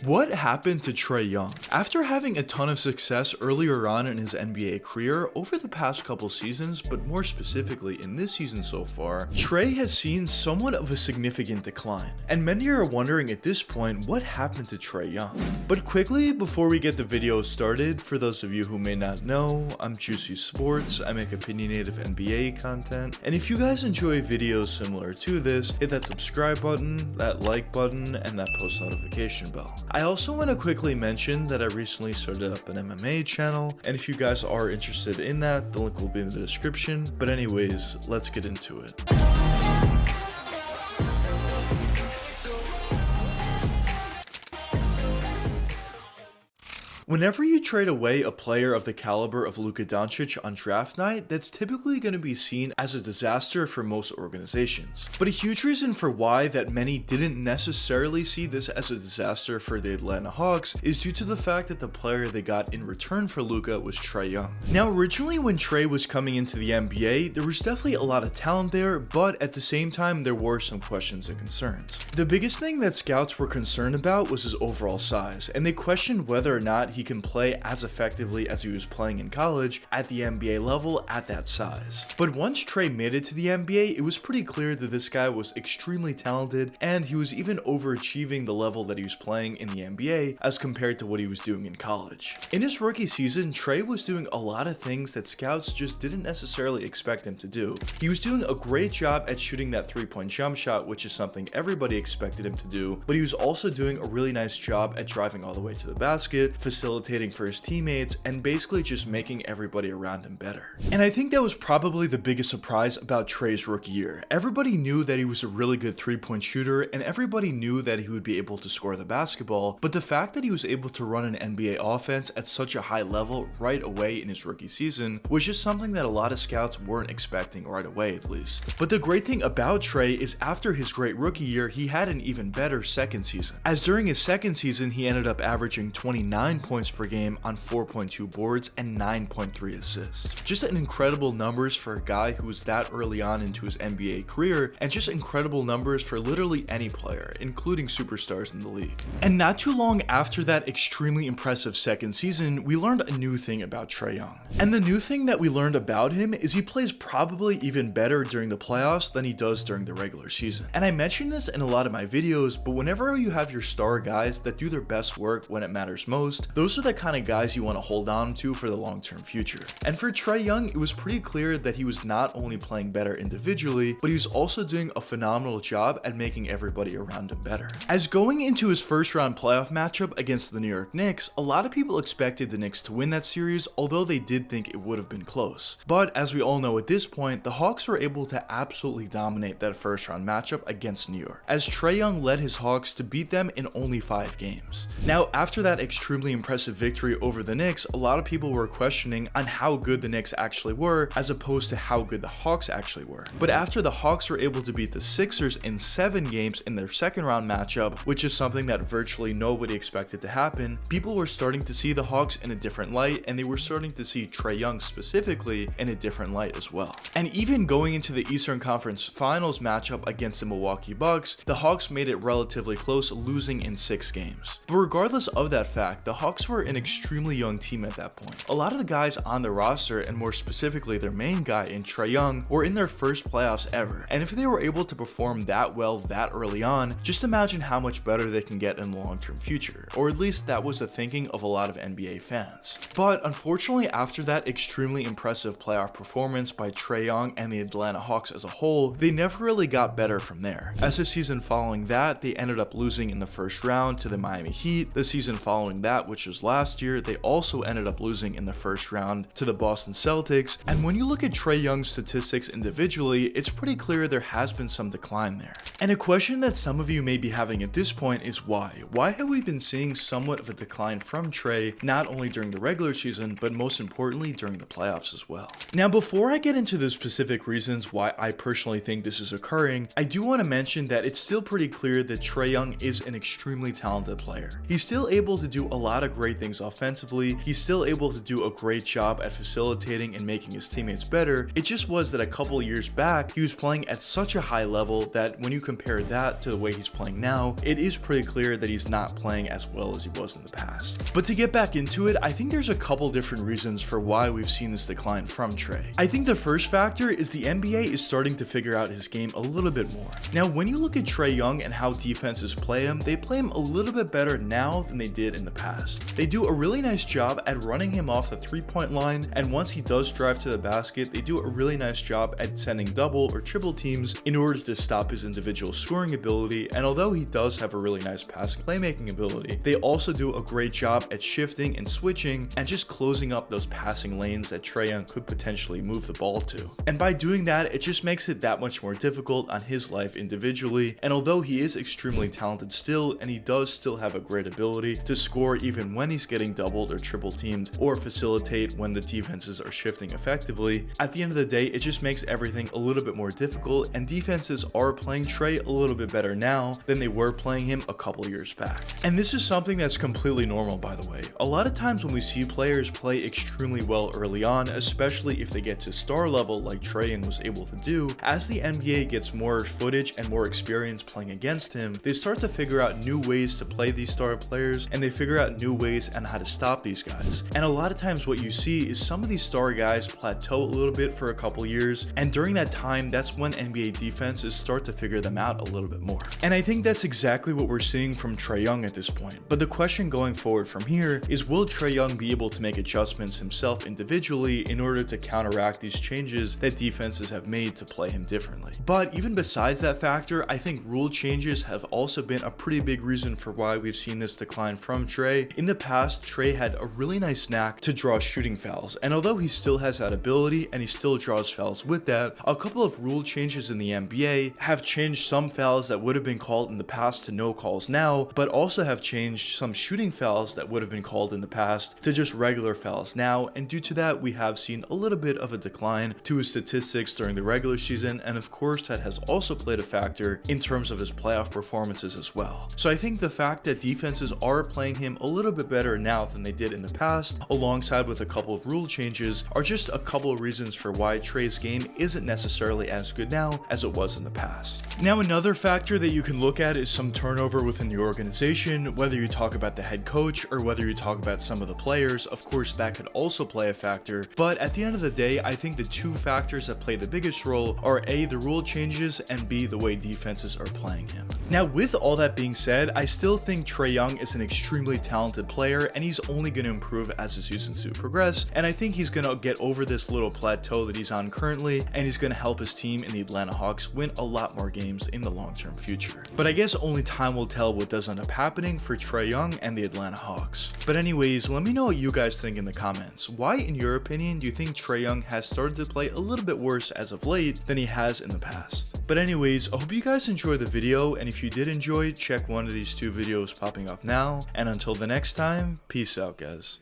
What happened to Trae Young? After having a ton of success earlier on in his NBA career, over the past couple seasons, but more specifically in this season so far, Trae has seen somewhat of a significant decline. And many are wondering at this point, what happened to Trae Young? But quickly, before we get the video started, for those of you who may not know, I'm Juicy Sports, I make opinionated NBA content, and if you guys enjoy videos similar to this, hit that subscribe button, that like button, and that post notification bell. I also want to quickly mention that I recently started up an MMA channel, and if you guys are interested in that, the link will be in the description. But anyways, let's get into it. Whenever you trade away a player of the caliber of Luka Doncic on draft night, that's typically going to be seen as a disaster for most organizations. But a huge reason for why that many didn't necessarily see this as a disaster for the Atlanta Hawks is due to the fact that the player they got in return for Luka was Trae Young. Now, originally when Trae was coming into the NBA, there was definitely a lot of talent there, but at the same time, there were some questions and concerns. The biggest thing that scouts were concerned about was his overall size, and they questioned whether or not he can play as effectively as he was playing in college at the NBA level at that size. But once Trae made it to the NBA, it was pretty clear that this guy was extremely talented, and he was even overachieving the level that he was playing in the NBA as compared to what he was doing in college. In his rookie season, Trae was doing a lot of things that scouts just didn't necessarily expect him to do. He was doing a great job at shooting that three-point jump shot, which is something everybody expected him to do, but he was also doing a really nice job at driving all the way to the basket, facilitating for his teammates, and basically just making everybody around him better. And I think that was probably the biggest surprise about Trae's rookie year. Everybody knew that he was a really good three-point shooter, and everybody knew that he would be able to score the basketball, but the fact that he was able to run an NBA offense at such a high level right away in his rookie season was just something that a lot of scouts weren't expecting right away, at least. But the great thing about Trae is after his great rookie year, he had an even better second season, as during his second season he ended up averaging 29 points per game on 4.2 boards and 9.3 assists. Just an incredible numbers for a guy who was that early on into his NBA career, and just incredible numbers for literally any player, including superstars in the league. And not too long after that extremely impressive second season, we learned a new thing about Trae Young. And the new thing that we learned about him is he plays probably even better during the playoffs than he does during the regular season. And I mention this in a lot of my videos, but whenever you have your star guys that do their best work when it matters most, those are the kind of guys you want to hold on to for the long-term future. And for Trae Young, it was pretty clear that he was not only playing better individually, but he was also doing a phenomenal job at making everybody around him better. As going into his first round playoff matchup against the New York Knicks, a lot of people expected the Knicks to win that series, although they did think it would have been close. But as we all know at this point, the Hawks were able to absolutely dominate that first round matchup against New York, as Trae Young led his Hawks to beat them in only 5 games. Now, after that extremely impressive victory over the Knicks, a lot of people were questioning on how good the Knicks actually were as opposed to how good the Hawks actually were. But after the Hawks were able to beat the Sixers in 7 games in their second round matchup, which is something that virtually nobody expected to happen, people were starting to see the Hawks in a different light, and they were starting to see Trae Young specifically in a different light as well. And even going into the Eastern Conference Finals matchup against the Milwaukee Bucks, the Hawks made it relatively close, losing in 6 games. But regardless of that fact, the Hawks were an extremely young team at that point. A lot of the guys on the roster, and more specifically their main guy in Trae Young, were in their first playoffs ever. And if they were able to perform that well that early on, just imagine how much better they can get in the long-term future. Or at least that was the thinking of a lot of NBA fans. But unfortunately, after that extremely impressive playoff performance by Trae Young and the Atlanta Hawks as a whole, they never really got better from there. As the season following that, they ended up losing in the first round to the Miami Heat. The season following that, which was last year, they also ended up losing in the first round to the Boston Celtics. And when you look at Trae Young's statistics individually, it's pretty clear there has been some decline there. And a question that some of you may be having at this point is why? Why have we been seeing somewhat of a decline from Trae, not only during the regular season, but most importantly during the playoffs as well? Now, before I get into the specific reasons why I personally think this is occurring, I do want to mention that it's still pretty clear that Trae Young is an extremely talented player. He's still able to do a lot of great things offensively. He's still able to do a great job at facilitating and making his teammates better. It just was that a couple years back, he was playing at such a high level that when you compare that to the way he's playing now, it is pretty clear that he's not playing as well as he was in the past. But to get back into it, I think there's a couple different reasons for why we've seen this decline from Trae. I think the first factor is the NBA is starting to figure out his game a little bit more. Now, when you look at Trae Young and how defenses play him, they play him a little bit better now than they did in the past. They do a really nice job at running him off the three-point line, and once he does drive to the basket, they do a really nice job at sending double or triple teams in order to stop his individual scoring ability. And although he does have a really nice passing playmaking ability, they also do a great job at shifting and switching and just closing up those passing lanes that Trae Young could potentially move the ball to. And by doing that, it just makes it that much more difficult on his life individually. And although he is extremely talented still, and he does still have a great ability to score even when he's getting doubled or triple teamed, or facilitate when the defenses are shifting effectively, at the end of the day, it just makes everything a little bit more difficult, and defenses are playing Trae a little bit better now than they were playing him a couple years back. And this is something that's completely normal, by the way. A lot of times when we see players play extremely well early on, especially if they get to star level like Trae Young was able to do, as the NBA gets more footage and more experience playing against him, they start to figure out new ways to play these star players, and they figure out new ways on how to stop these guys. And a lot of times what you see is some of these star guys plateau a little bit for a couple years, and during that time, that's when NBA defenses start to figure them out a little bit more. And I think that's exactly what we're seeing from Trae Young at this point. But the question going forward from here is, will Trae Young be able to make adjustments himself individually in order to counteract these changes that defenses have made to play him differently? But even besides that factor, I think rule changes have also been a pretty big reason for why we've seen this decline from Trae. In the past, Trae had a really nice knack to draw shooting fouls, and although he still has that ability and he still draws fouls with that, a couple of rule changes in the NBA have changed some fouls that would have been called in the past to no calls now, but also have changed some shooting fouls that would have been called in the past to just regular fouls now, and due to that, we have seen a little bit of a decline to his statistics during the regular season, and of course that has also played a factor in terms of his playoff performances as well. So I think the fact that defenses are playing him a little bit better now than they did in the past, alongside with a couple of rule changes, are just a couple of reasons for why Trae's game isn't necessarily as good now as it was in the past. Now, another factor that you can look at is some turnover within the organization, whether you talk about the head coach or whether you talk about some of the players. Of course, that could also play a factor, but at the end of the day, I think the two factors that play the biggest role are A, the rule changes, and B, the way defenses are playing him. Now, with all that being said, I still think Trae Young is an extremely talented player, and he's only going to improve as the seasons do progress, and I think he's going to get over this little plateau that he's on currently, and he's going to help his team in the Atlanta Hawks win a lot more games in the long-term future. But I guess only time will tell what does end up happening for Trae Young and the Atlanta Hawks. But anyways, let me know what you guys think in the comments. Why, in your opinion, do you think Trae Young has started to play a little bit worse as of late than he has in the past? But anyways, I hope you guys enjoyed the video, and if you did enjoy, check one of these two videos popping up now, and until the next time, peace out, guys.